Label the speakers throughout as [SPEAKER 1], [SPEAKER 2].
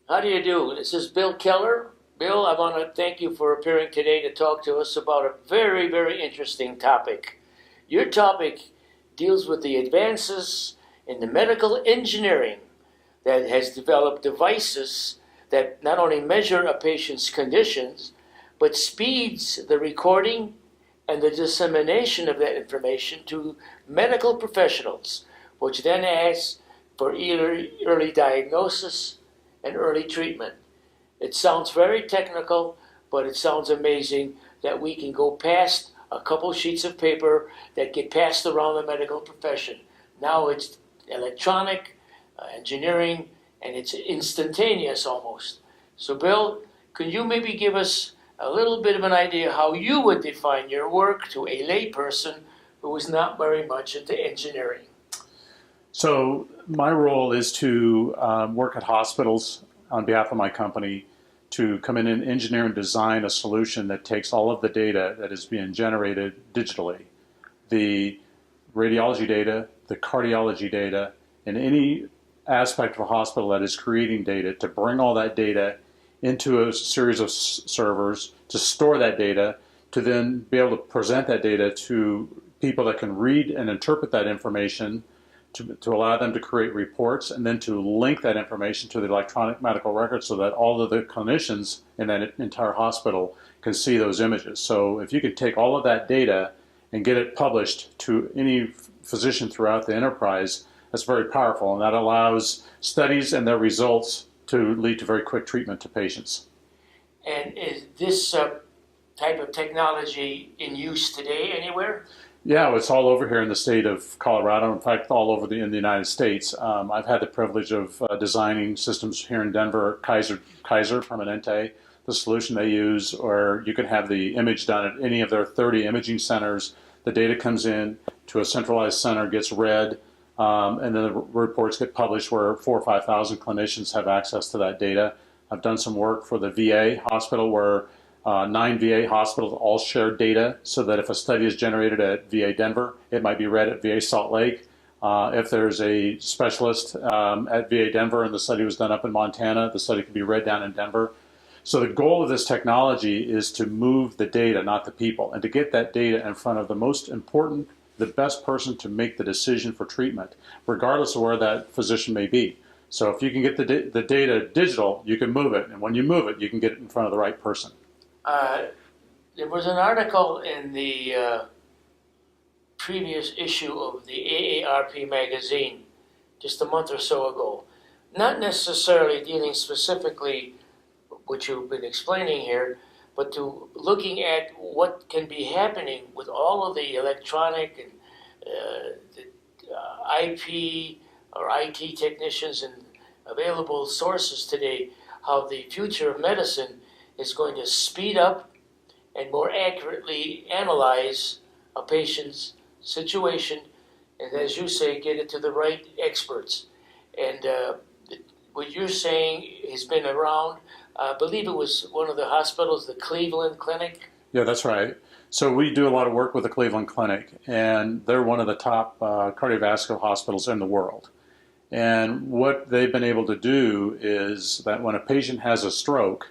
[SPEAKER 1] How do you do? This is Bill Keller. Bill, I want to thank you for appearing today to talk to us about a very, very interesting topic. Your topic deals with the advances in the medical engineering that has developed devices that not only measure a patient's conditions, but speeds the recording and the dissemination of that information to medical professionals, which then asks for early diagnosis and early treatment. It sounds very technical, but it sounds amazing that we can go past a couple sheets of paper that get passed around the medical profession. Now it's electronic, engineering, and it's instantaneous almost. So, Bill, could you maybe give us a little bit of an idea how you would define your work to a layperson who is not very much into engineering?
[SPEAKER 2] So my role is to work at hospitals on behalf of my company to come in and engineer and design a solution that takes all of the data that is being generated digitally, the radiology data, the cardiology data, and any aspect of a hospital that is creating data, to bring all that data into a series of servers, to store that data, to then be able to present that data to people that can read and interpret that information, to allow them to create reports, and then to link that information to the electronic medical record so that all of the clinicians in that entire hospital can see those images. So if you could take all of that data and get it published to any physician throughout the enterprise, that's very powerful, and that allows studies and their results to lead to very quick treatment to patients.
[SPEAKER 1] And is this type of technology in use today anywhere?
[SPEAKER 2] Yeah, it's all over here in the state of Colorado. In fact, all over in the United States. I've had the privilege of designing systems here in Denver, Kaiser Permanente, the solution they use, or you can have the image done at any of their 30 imaging centers. The data comes in to a centralized center, gets read, and then the reports get published where 4,000 or 5,000 clinicians have access to that data. I've done some work for the VA hospital where 9 VA hospitals all share data so that if a study is generated at VA Denver, it might be read at VA Salt Lake. If there's a specialist at VA Denver and the study was done up in Montana, the study can be read down in Denver. So the goal of this technology is to move the data, not the people, and to get that data in front of the most important, the best person to make the decision for treatment, regardless of where that physician may be. So if you can get the data digital, you can move it, and when you move it, you can get it in front of the right person.
[SPEAKER 1] There was an article in the previous issue of the AARP magazine just a month or so ago, not necessarily dealing specifically what you've been explaining here, but to looking at what can be happening with all of the electronic and IP or IT technicians and available sources today, how the future of medicine is going to speed up and more accurately analyze a patient's situation, and as you say, get it to the right experts. And what you're saying has been around. I believe it was one of the hospitals, the Cleveland Clinic.
[SPEAKER 2] Yeah, that's right. So we do a lot of work with the Cleveland Clinic, and they're one of the top cardiovascular hospitals in the world. And what they've been able to do is that when a patient has a stroke,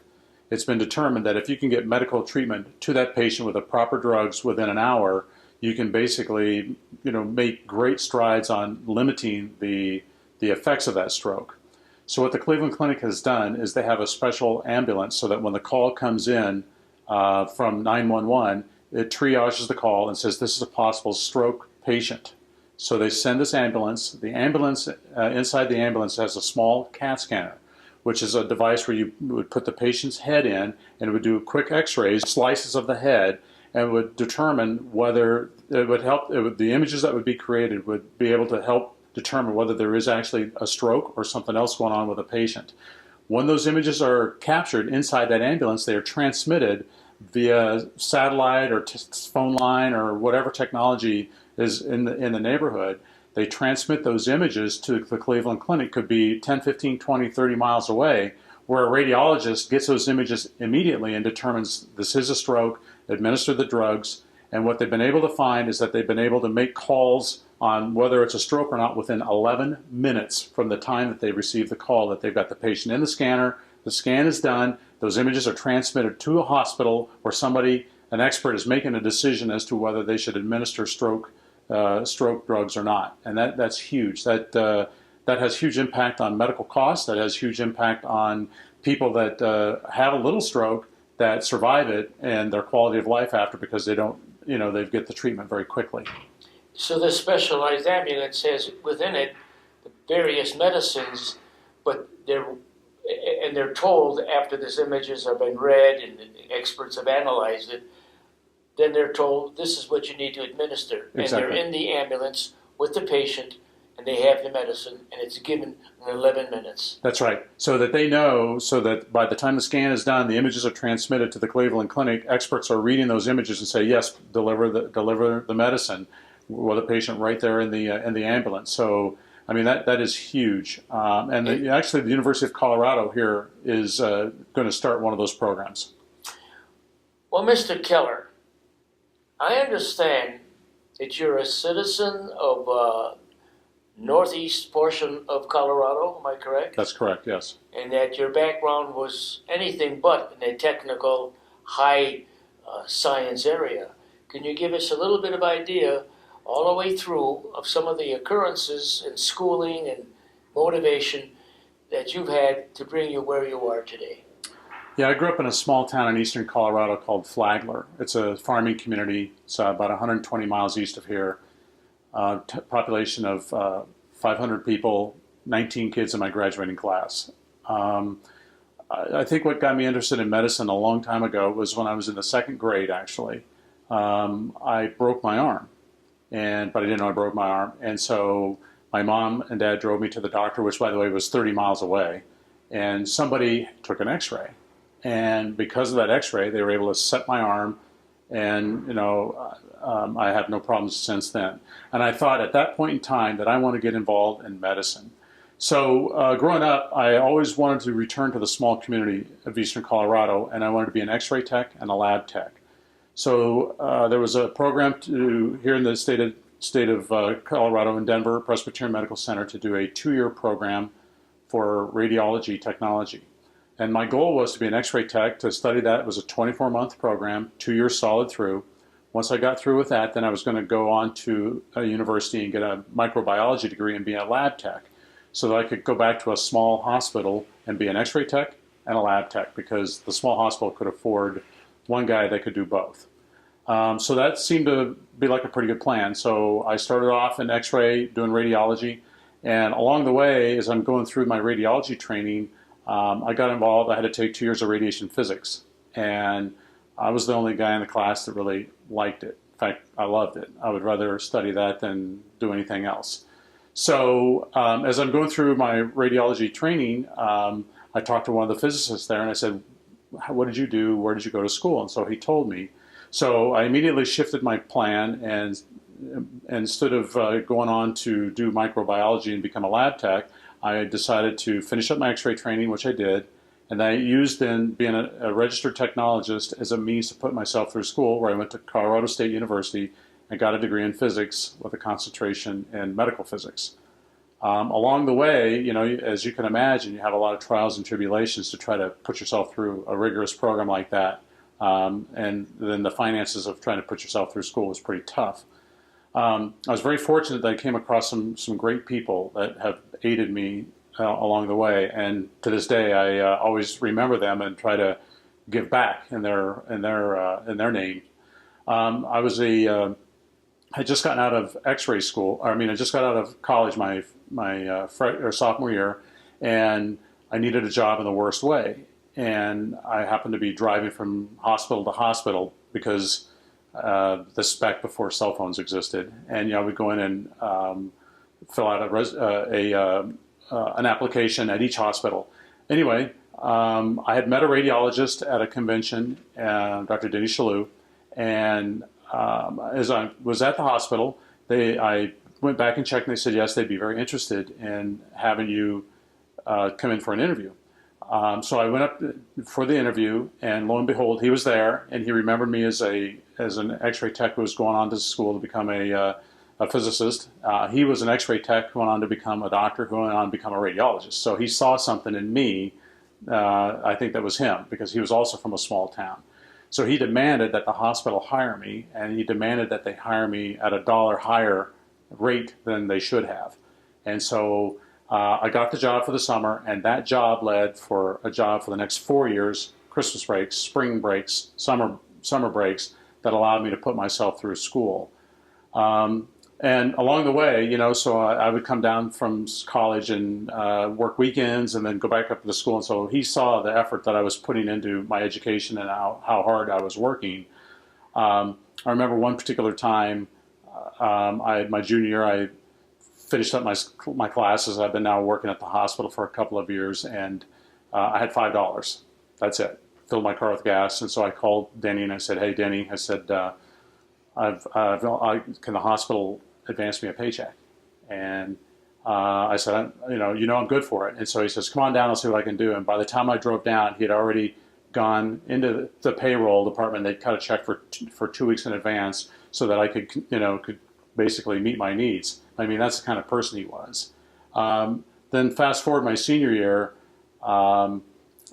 [SPEAKER 2] it's been determined that if you can get medical treatment to that patient with the proper drugs within an hour, you can basically, make great strides on limiting the effects of that stroke. So what the Cleveland Clinic has done is they have a special ambulance so that when the call comes in from 911, it triages the call and says this is a possible stroke patient. So they send this ambulance. The ambulance, inside the ambulance has a small CAT scanner, which is a device where you would put the patient's head in and it would do quick x-rays, slices of the head, and would determine whether it would help, the images that would be created would be able to help determine whether there is actually a stroke or something else going on with a patient. When those images are captured inside that ambulance, they are transmitted via satellite or phone line or whatever technology is in the neighborhood. They transmit those images to the Cleveland Clinic, could be 10, 15, 20, 30 miles away, where a radiologist gets those images immediately and determines this is a stroke, administer the drugs, And what they've been able to find is that they've been able to make calls on whether it's a stroke or not within 11 minutes from the time that they receive the call that they've got the patient in the scanner. The scan is done. Those images are transmitted to a hospital where somebody, an expert, is making a decision as to whether they should administer stroke drugs or not. And that's huge. That has huge impact on medical costs. That has huge impact on people that have a little stroke that survive it and their quality of life after, because they don't, they get the treatment very quickly.
[SPEAKER 1] So this specialized ambulance has within it the various medicines, but they're told after these images have been read and the experts have analyzed it, then they're told this is what you need to administer.
[SPEAKER 2] Exactly.
[SPEAKER 1] And they're in the ambulance with the patient, and they have the medicine, and it's given in 11 minutes.
[SPEAKER 2] That's right. So that they know, so that by the time the scan is done, the images are transmitted to the Cleveland Clinic. Experts are reading those images and say, yes, deliver the medicine with a patient right there in the ambulance. So, I mean, that is huge. Actually, the University of Colorado here is going to start one of those programs.
[SPEAKER 1] Well, Mr. Keller, I understand that you're a citizen of northeast portion of Colorado, am I correct?
[SPEAKER 2] That's correct, yes.
[SPEAKER 1] And that your background was anything but in a technical, high science area. Can you give us a little bit of idea all the way through of some of the occurrences in schooling and motivation that you've had to bring you where you are today?
[SPEAKER 2] Yeah, I grew up in a small town in eastern Colorado called Flagler. It's a farming community. It's about 120 miles east of here. Population of 500 people, 19 kids in my graduating class. I think what got me interested in medicine a long time ago was when I was in the second grade, actually. I broke my arm, but I didn't know I broke my arm. And so my mom and dad drove me to the doctor, which, by the way, was 30 miles away. And somebody took an x-ray. And because of that x-ray, they were able to set my arm. And, I have no problems since then. And I thought at that point in time that I want to get involved in medicine. So growing up, I always wanted to return to the small community of eastern Colorado, and I wanted to be an x-ray tech and a lab tech. So there was a program here in the state of Colorado in Denver, Presbyterian Medical Center, to do a 2-year program for radiology technology. And my goal was to be an x-ray tech, to study that. It was a 24-month program, 2 years solid through. Once I got through with that, then I was going to go on to a university and get a microbiology degree and be a lab tech, so that I could go back to a small hospital and be an x-ray tech and a lab tech, because the small hospital could afford one guy that could do both. So that seemed to be like a pretty good plan. So I started off in x-ray, doing radiology, and along the way, as I'm going through my radiology training, I got involved. I had to take 2 years of radiation physics, and I was the only guy in the class that really liked it. In fact, I loved it. I would rather study that than do anything else. So as I'm going through my radiology training, I talked to one of the physicists there, and I said, what did you do? Where did you go to school? And so he told me. So I immediately shifted my plan, and instead of going on to do microbiology and become a lab tech, I decided to finish up my x-ray training, which I did. And I used then being a registered technologist as a means to put myself through school, where I went to Colorado State University and got a degree in physics with a concentration in medical physics. Along the way, as you can imagine, you have a lot of trials and tribulations to try to put yourself through a rigorous program like that. And then the finances of trying to put yourself through school was pretty tough. I was very fortunate that I came across some great people that have aided me along the way, and to this day, I always remember them and try to give back in their name. I just gotten out of X-ray school. I just got out of college my sophomore year, and I needed a job in the worst way. And I happened to be driving from hospital to hospital because this back before cell phones existed, and I would go in and fill out an application at each hospital. Anyway, I had met a radiologist at a convention, Dr. Denny Shalhoub, and as I was at the hospital, I went back and checked, and they said yes, they'd be very interested in having you come in for an interview. So I went up for the interview, and lo and behold, he was there, and he remembered me as an X-ray tech who was going on to school to become a physicist. He was an X-ray tech who went on to become a doctor, who went on to become a radiologist. So he saw something in me. I think that was him, because he was also from a small town. So he demanded that the hospital hire me, and he demanded that they hire me at $1 higher rate than they should have. And so I got the job for the summer, and that job led for a job for the next 4 years, Christmas breaks, spring breaks, summer breaks, that allowed me to put myself through school. And along the way, so I would come down from college and work weekends and then go back up to the school. And so he saw the effort that I was putting into my education and how hard I was working. I remember one particular time, my junior year, I finished up my classes. I've been now working at the hospital for a couple of years, and I had $5. That's it. Filled my car with gas, and so I called Denny and I said, "Hey, Denny," I said, can the hospital advance me a paycheck? And I said, I'm good for it. And so he says, "Come on down, I'll see what I can do." And by the time I drove down, he had already gone into the payroll department. They'd cut a check for 2 weeks in advance so that I could basically meet my needs. I mean, that's the kind of person he was. Then fast forward my senior year,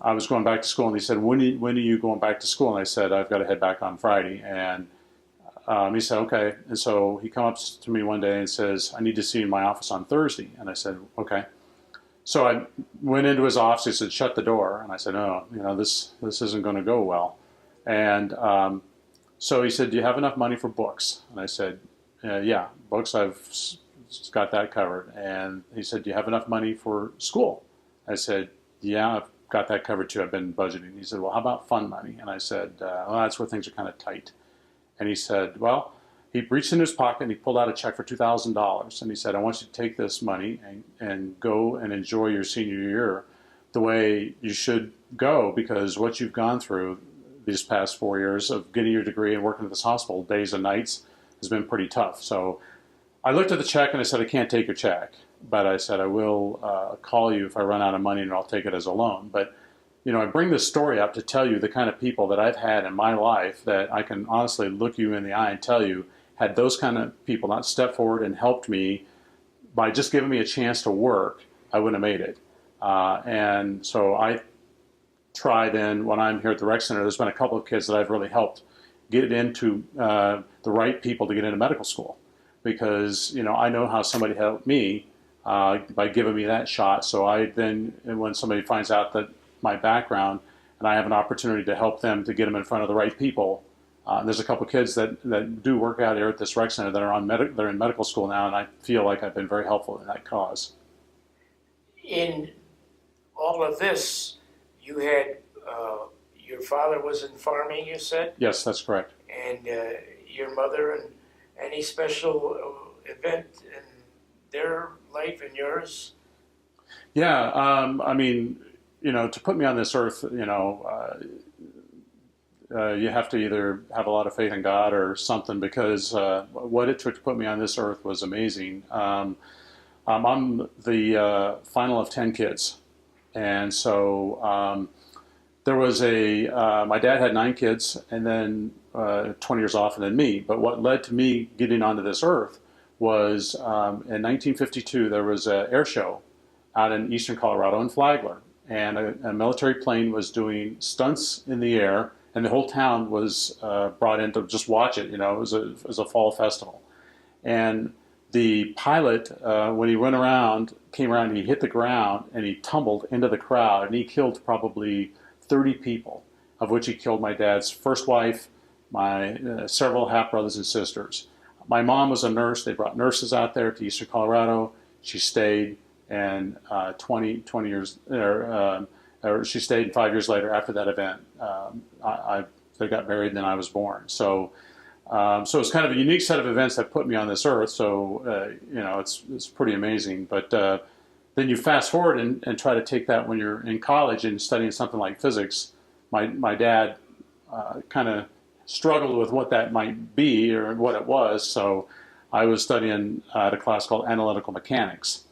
[SPEAKER 2] I was going back to school, and he said, when are you going back to school? And I said, "I've got to head back on Friday." And he said, "Okay." And so he comes up to me one day and says, "I need to see you in my office on Thursday." And I said, "Okay." So I went into his office. He said, "Shut the door." And I said, "Oh, this isn't going to go well." And so he said, "Do you have enough money for books?" And I said, "Yeah, books, I've got that covered." And he said, "Do you have enough money for school?" I said, "Yeah, I've got that covered too. I've been budgeting." He said, "Well, how about fund money?" And I said, "Well, that's where things are kind of tight." And he said, well, he reached in his pocket and he pulled out a check for $2,000. And he said, "I want you to take this money and go and enjoy your senior year the way you should go, because what you've gone through these past 4 years of getting your degree and working at this hospital days and nights has been pretty tough." So I looked at the check and I said, "I can't take your check, but I said I will call you if I run out of money, and I'll take it as a loan." But I bring this story up to tell you the kind of people that I've had in my life that I can honestly look you in the eye and tell you, had those kind of people not stepped forward and helped me by just giving me a chance to work, I wouldn't have made it. And so I try then, when I'm here at the rec center, there's been a couple of kids that I've really helped get into the right people to get into medical school, because I know how somebody helped me by giving me that shot. So I then, when somebody finds out that my background, and I have an opportunity to help them to get them in front of the right people. There's a couple of kids that do work out here at this rec center that are they're in medical school now, and I feel like I've been very helpful in that cause.
[SPEAKER 1] In all of this, you had your father was in farming, you said?
[SPEAKER 2] Yes, that's correct.
[SPEAKER 1] And your mother, and any special event in their life and yours?
[SPEAKER 2] Yeah, I mean, to put me on this earth, you have to either have a lot of faith in God or something, because what it took to put me on this earth was amazing. I'm the final of 10 kids. And so there was my dad had 9 kids, and then 20 years off, and then me. But what led to me getting onto this earth was in 1952, there was an air show out in eastern Colorado in Flagler. And a military plane was doing stunts in the air, and the whole town was brought in to just watch it. It was a fall festival. And the pilot, when he came around, and he hit the ground, and he tumbled into the crowd, and he killed probably 30 people, of which he killed my dad's first wife, my several half-brothers and sisters. My mom was a nurse. They brought nurses out there to eastern Colorado. She stayed. And 20 years, or she stayed, and 5 years later, after that event, they got married, and then I was born. So it's kind of a unique set of events that put me on this earth. So it's pretty amazing. But then you fast forward and try to take that when you're in college and studying something like physics. My dad kind of struggled with what that might be or what it was. So I was studying at a class called analytical mechanics.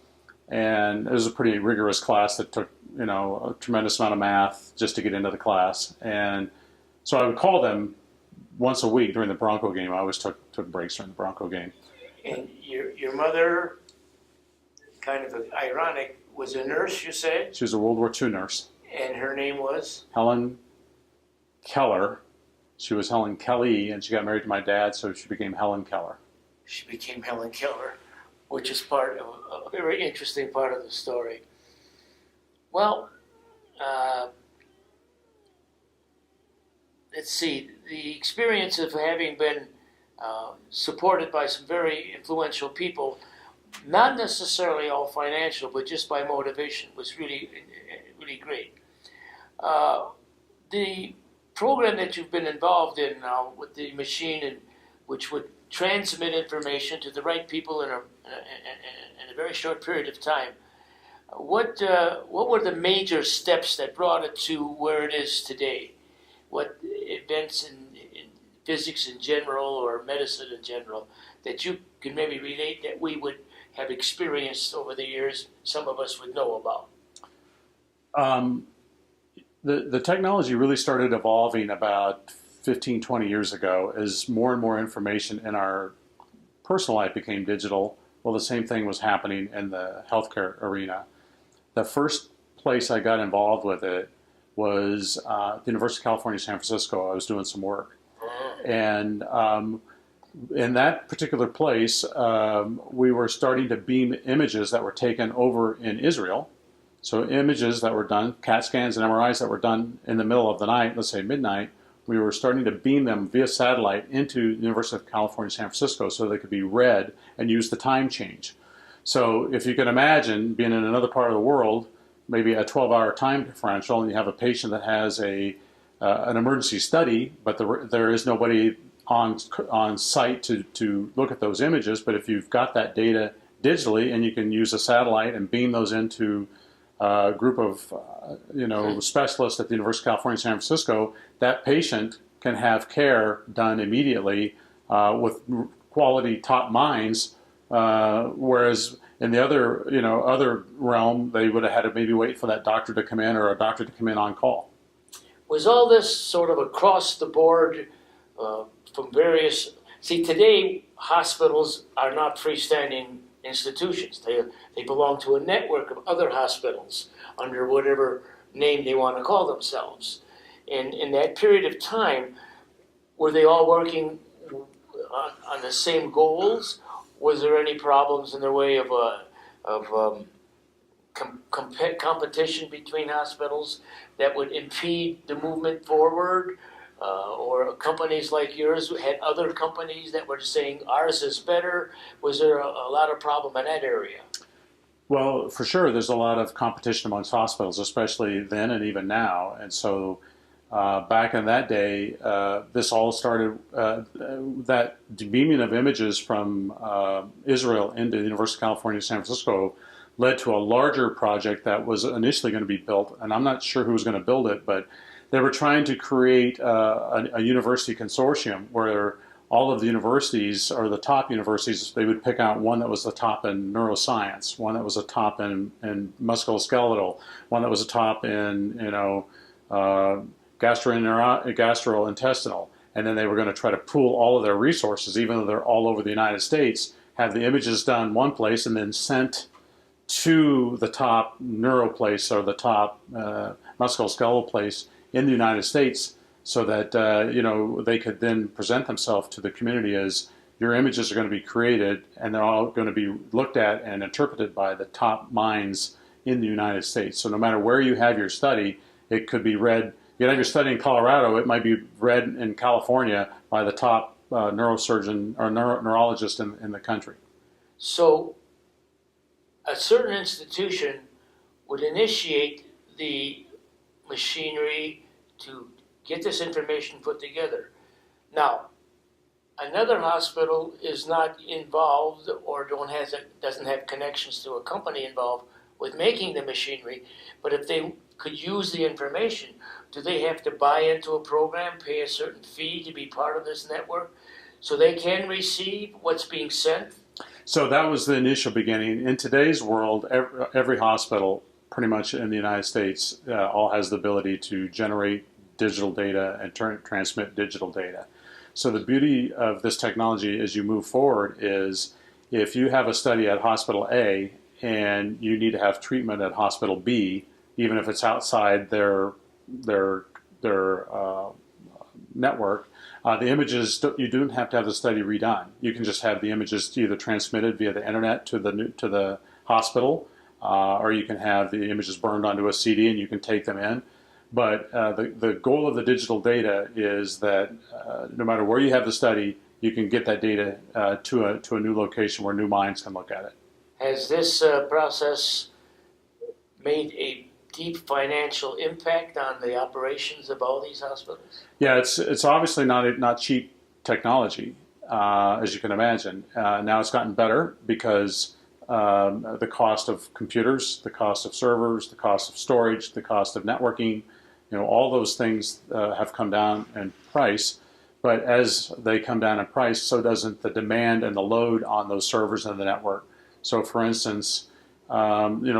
[SPEAKER 2] And it was a pretty rigorous class that took, a tremendous amount of math just to get into the class. And so I would call them once a week during the Bronco game. I always took breaks during the Bronco game.
[SPEAKER 1] And your mother, kind of ironic, was a nurse, you said?
[SPEAKER 2] She was a World War II nurse.
[SPEAKER 1] And her name was?
[SPEAKER 2] Helen Keller. She was Helen Kelly, and she got married to my dad, so she became Helen Keller.
[SPEAKER 1] She became Helen Keller, which is part of a very interesting part of the story. Well, let's see, the experience of having been supported by some very influential people, not necessarily all financial, but just by motivation, was really, really great. The program that you've been involved in now with the machine, and which would transmit information to the right people in a very short period of time. What were the major steps that brought it to where it is today? What events in physics in general or medicine in general that you can maybe relate that we would have experienced over the years, some of us would know about?
[SPEAKER 2] The technology really started evolving about 15, 20 years ago as more and more information in our personal life became digital. Well, the same thing was happening in the healthcare arena. The first place I got involved with it was the University of California, San Francisco. I was doing some work. And in that particular place, we were starting to beam images that were taken over in Israel. So images that were done, CAT scans and MRIs that were done in the middle of the night, let's say midnight, we were starting to beam them via satellite into the University of California, San Francisco, so they could be read and use the time change. So if you can imagine being in another part of the world, maybe a 12-hour time differential, and you have a patient that has an emergency study, but there is nobody on site to look at those images. But if you've got that data digitally and you can use a satellite and beam those into a group of specialists at the University of California, San Francisco, that patient can have care done immediately with quality top minds. Whereas in the other realm, they would have had to maybe wait for that doctor to come in or a doctor to come in on call.
[SPEAKER 1] Was all this sort of across the board from various? See, today hospitals are not freestanding institutions. They belong to a network of other hospitals under whatever name they want to call themselves. And in that period of time, were they all working on the same goals? Was there any problems in the way of competition between hospitals that would impede the movement forward? Or companies like yours had other companies that were saying ours is better? Was there a lot of problem in that area?
[SPEAKER 2] Well, for sure, there's a lot of competition amongst hospitals, especially then and even now. And so back in that day, this all started, that beaming of images from Israel into the University of California, San Francisco led to a larger project that was initially going to be built. And I'm not sure who was going to build it, but they were trying to create a university consortium where all of the universities, or the top universities, they would pick out one that was the top in neuroscience, one that was a top in musculoskeletal, one that was a top in gastrointestinal, and then they were going to try to pool all of their resources, even though they're all over the United States, have the images done one place and then sent to the top neuro place or the top musculoskeletal place in the United States, so that they could then present themselves to the community as your images are going to be created and they're all going to be looked at and interpreted by the top minds in the United States. So no matter where you have your study, it could be read. You have your study in Colorado, it might be read in California by the top neurosurgeon or neurologist in the country.
[SPEAKER 1] So a certain institution would initiate the machinery to get this information put together. Now, another hospital is not involved or doesn't have connections to a company involved with making the machinery, but if they could use the information, do they have to buy into a program, pay a certain fee to be part of this network so they can receive what's being sent?
[SPEAKER 2] So that was the initial beginning. In today's world, every hospital, pretty much in the United States, all has the ability to generate digital data and transmit digital data. So the beauty of this technology as you move forward is if you have a study at hospital A and you need to have treatment at hospital B, even if it's outside their network, the images, you don't have to have the study redone. You can just have the images either transmitted via the internet to the hospital, or you can have the images burned onto a CD and you can take them in. But the goal of the digital data is that no matter where you have the study, you can get that data to a new location where new minds can look at it.
[SPEAKER 1] Has this process made a deep financial impact on the operations of all these hospitals?
[SPEAKER 2] Yeah, it's obviously not cheap technology, as you can imagine. Now it's gotten better because the cost of computers, the cost of servers, the cost of storage, the cost of networking, all those things have come down in price. But as they come down in price, so doesn't the demand and the load on those servers and the network. So, for instance,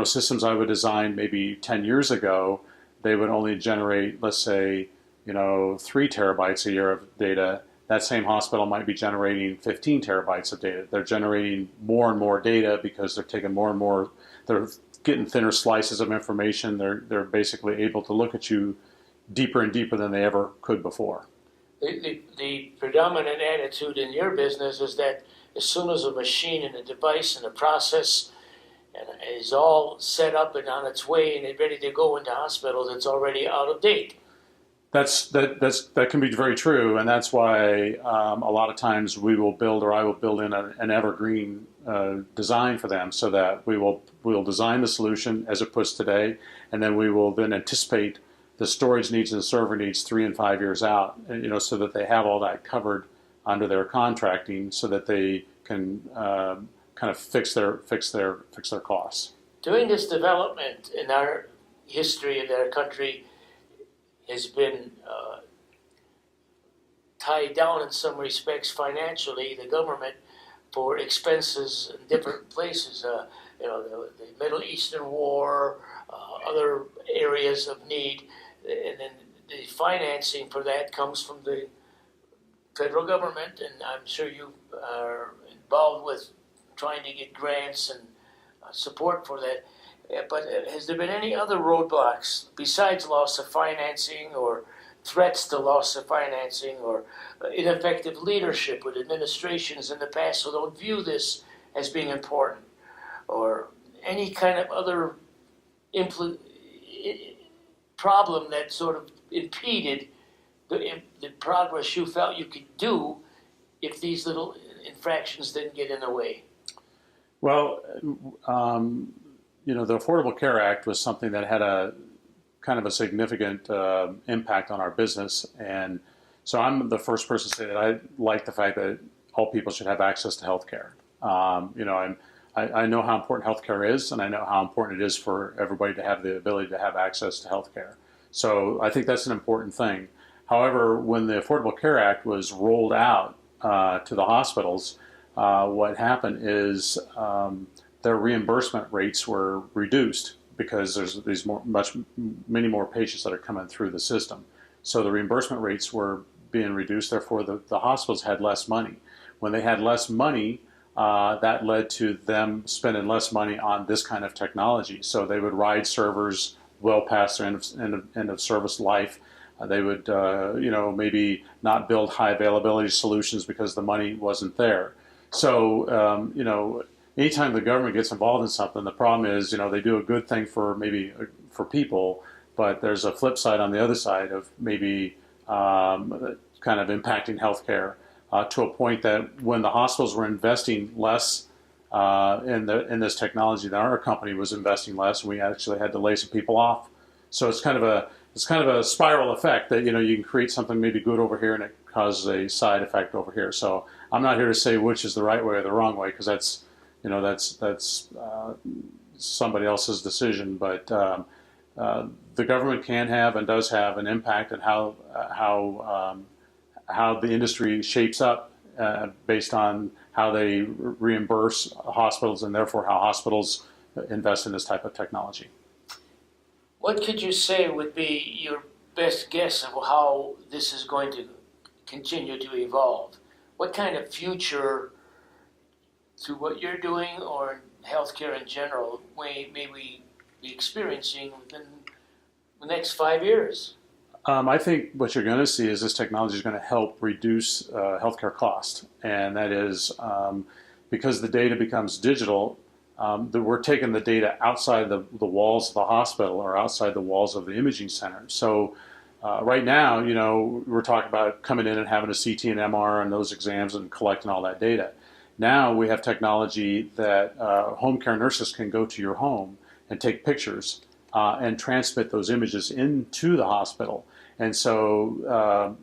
[SPEAKER 2] systems I would design maybe 10 years ago, they would only generate, let's say, 3 terabytes a year of data. That same hospital might be generating 15 terabytes of data. They're generating more and more data because they're taking more and more, they're getting thinner slices of information. They're basically able to look at you deeper and deeper than they ever could before.
[SPEAKER 1] The predominant attitude in your business is that as soon as a machine and a device and a process is all set up and on its way and it's ready to go into hospitals, it's already out of date.
[SPEAKER 2] That can be very true, and that's why a lot of times we will build, or I will build in an evergreen design for them, so that we'll design the solution as it puts today, and then we will then anticipate the storage needs and the server needs 3 and 5 years out, so that they have all that covered under their contracting, so that they can kind of fix their costs.
[SPEAKER 1] During this development in our history of our country has been tied down in some respects financially, the government, for expenses in different places. The Middle Eastern War, other areas of need, and then the financing for that comes from the federal government, and I'm sure you are involved with trying to get grants and support for that. But has there been any other roadblocks besides loss of financing or threats to loss of financing or ineffective leadership with administrations in the past who don't view this as being important, or any kind of other problem that sort of impeded the progress you felt you could do if these little infractions didn't get in the way?
[SPEAKER 2] Well, the Affordable Care Act was something that had a kind of a significant impact on our business, and so I'm the first person to say that I like the fact that all people should have access to health care. I know how important health care is, and I know how important it is for everybody to have the ability to have access to health care. So I think that's an important thing. However, when the Affordable Care Act was rolled out to the hospitals, what happened is their reimbursement rates were reduced because there's many more patients that are coming through the system. So the reimbursement rates were being reduced. Therefore, the hospitals had less money. When they had less money, that led to them spending less money on this kind of technology. So they would ride servers well past their end of service life. They would, maybe not build high availability solutions because the money wasn't there. So, anytime the government gets involved in something, the problem is, they do a good thing for people, but there's a flip side on the other side of maybe kind of impacting healthcare to a point that when the hospitals were investing less in this technology, then our company was investing less, and we actually had to lay some people off. So it's kind of a spiral effect that you can create something maybe good over here and it causes a side effect over here. So I'm not here to say which is the right way or the wrong way, because that's somebody else's decision. But the government can have and does have an impact on how the industry shapes up based on how they reimburse hospitals and therefore how hospitals invest in this type of technology.
[SPEAKER 1] What could you say would be your best guess of how this is going to continue to evolve? What kind of future to what you're doing or healthcare in general may we be experiencing within the next 5 years?
[SPEAKER 2] I think what you're going to see is this technology is going to help reduce healthcare cost, and that is because the data becomes digital. We're taking the data outside the walls of the hospital or outside the walls of the imaging center. So right now, we're talking about coming in and having a CT and MR and those exams and collecting all that data. Now we have technology that home care nurses can go to your home and take pictures and transmit those images into the hospital. And so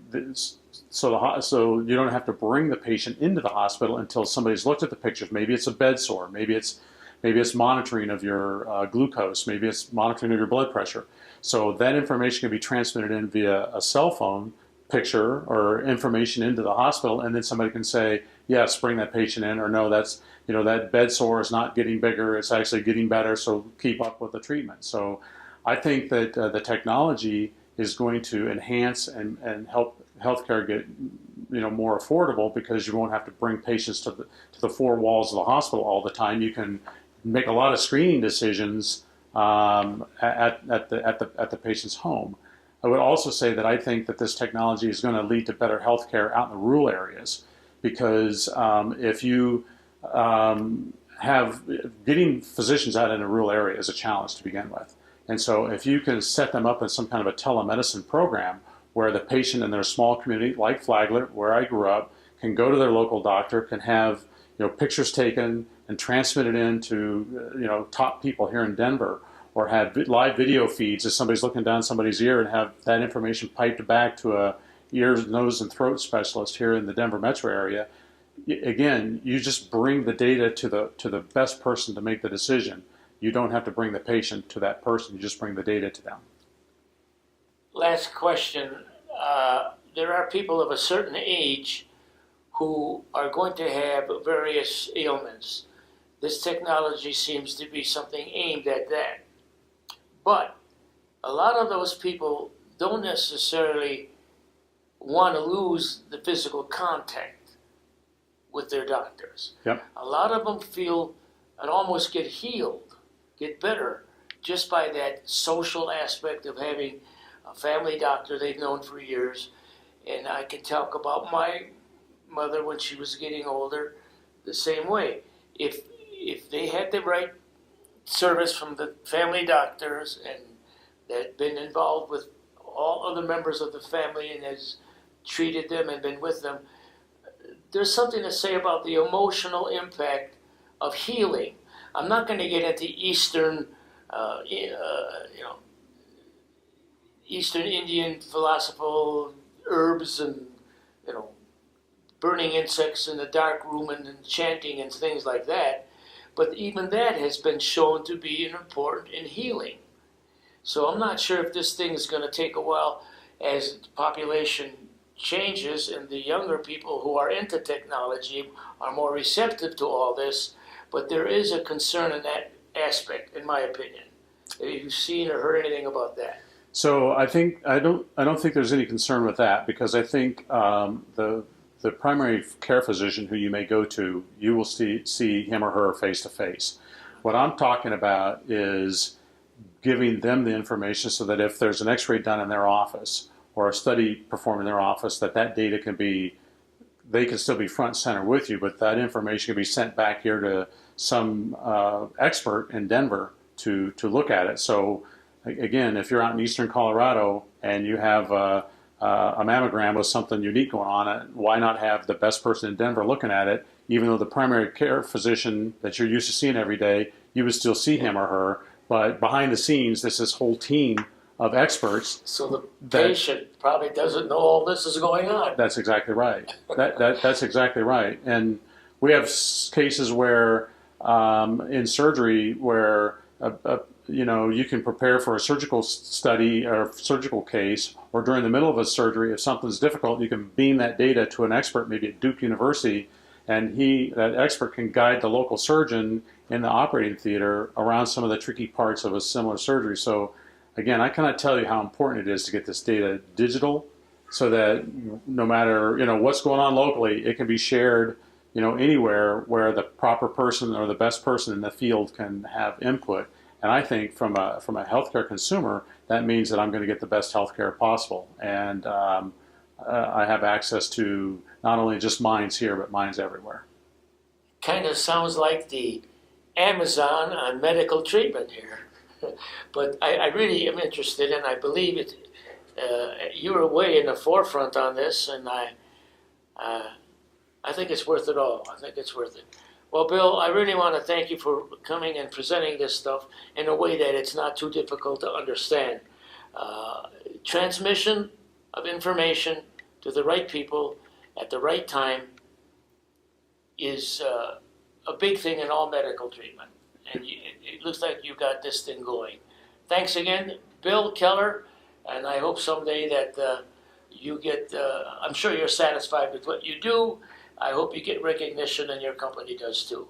[SPEAKER 2] so you don't have to bring the patient into the hospital until somebody's looked at the pictures. Maybe it's a bed sore. Maybe it's monitoring of your glucose. Maybe it's monitoring of your blood pressure. So that information can be transmitted in via a cell phone picture or information into the hospital, and then somebody can say, yes, bring that patient in, or no, that's that bed sore is not getting bigger, it's actually getting better, so keep up with the treatment. So I think that the technology is going to enhance and help healthcare get more affordable, because you won't have to bring patients to the four walls of the hospital all the time. You can make a lot of screening decisions at the patient's home. I would also say that I think that this technology is going to lead to better healthcare out in the rural areas, because if you getting physicians out in a rural area is a challenge to begin with. And so if you can set them up in some kind of a telemedicine program where the patient in their small community, like Flagler, where I grew up, can go to their local doctor, can have pictures taken and transmitted into top people here in Denver, or have live video feeds as somebody's looking down somebody's ear and have that information piped back to a ears, nose, and throat specialist here in the Denver metro area. Again, you just bring the data to the best person to make the decision. You don't have to bring the patient to that person. You just bring the data to them.
[SPEAKER 1] Last question. There are people of a certain age who are going to have various ailments. This technology seems to be something aimed at that. But a lot of those people don't necessarily want to lose the physical contact with their doctors.
[SPEAKER 2] Yep.
[SPEAKER 1] A lot of them feel and almost get healed, get better, just by that social aspect of having a family doctor they've known for years. And I can talk about my mother when she was getting older the same way. If they had the right service from the family doctors and that had been involved with all other members of the family and has treated them and been with them, there's something to say about the emotional impact of healing. I'm not going to get into Eastern Indian philosophical herbs and burning insects in the dark room and chanting and things like that. But even that has been shown to be important in healing. So I'm not sure if this thing is going to take a while as the population changes and the younger people who are into technology are more receptive to all this. But there is a concern in that aspect, in my opinion. Have you seen or heard anything about that?
[SPEAKER 2] So I don't think there's any concern with that, because I think the primary care physician who you may go to, you will see him or her face to face. What I'm talking about is giving them the information so that if there's an x-ray done in their office or a study performed in their office, that data they can still be front and center with you, but that information can be sent back here to some expert in Denver to look at it. So again, if you're out in eastern Colorado and you have a mammogram with something unique going on, why not have the best person in Denver looking at it? Even though the primary care physician that you're used to seeing every day, you would still see him or her. But behind the scenes, there's this whole team of experts.
[SPEAKER 1] So the patient probably doesn't know all this is going on.
[SPEAKER 2] That's exactly right. That's exactly right. And we have cases where in surgery where you can prepare for a surgical study or surgical case, or during the middle of a surgery, if something's difficult, you can beam that data to an expert, maybe at Duke University, and that expert can guide the local surgeon in the operating theater around some of the tricky parts of a similar surgery. So again, I cannot tell you how important it is to get this data digital, so that no matter what's going on locally, it can be shared anywhere where the proper person or the best person in the field can have input. And I think from a healthcare consumer, that means that I'm going to get the best healthcare possible. And I have access to not only just minds here, but minds everywhere.
[SPEAKER 1] Kind of sounds like the Amazon on medical treatment here. But I really am interested, and I believe it. You're way in the forefront on this, and I think it's worth it all. I think it's worth it. Well, Bill, I really want to thank you for coming and presenting this stuff in a way that it's not too difficult to understand. Transmission of information to the right people at the right time is a big thing in all medical treatment. And it looks like you got this thing going. Thanks again, Bill Keller, and I hope someday that you get, I'm sure you're satisfied with what you do. I hope you get recognition, and your company does too.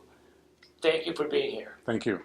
[SPEAKER 1] Thank you for being here.
[SPEAKER 2] Thank you.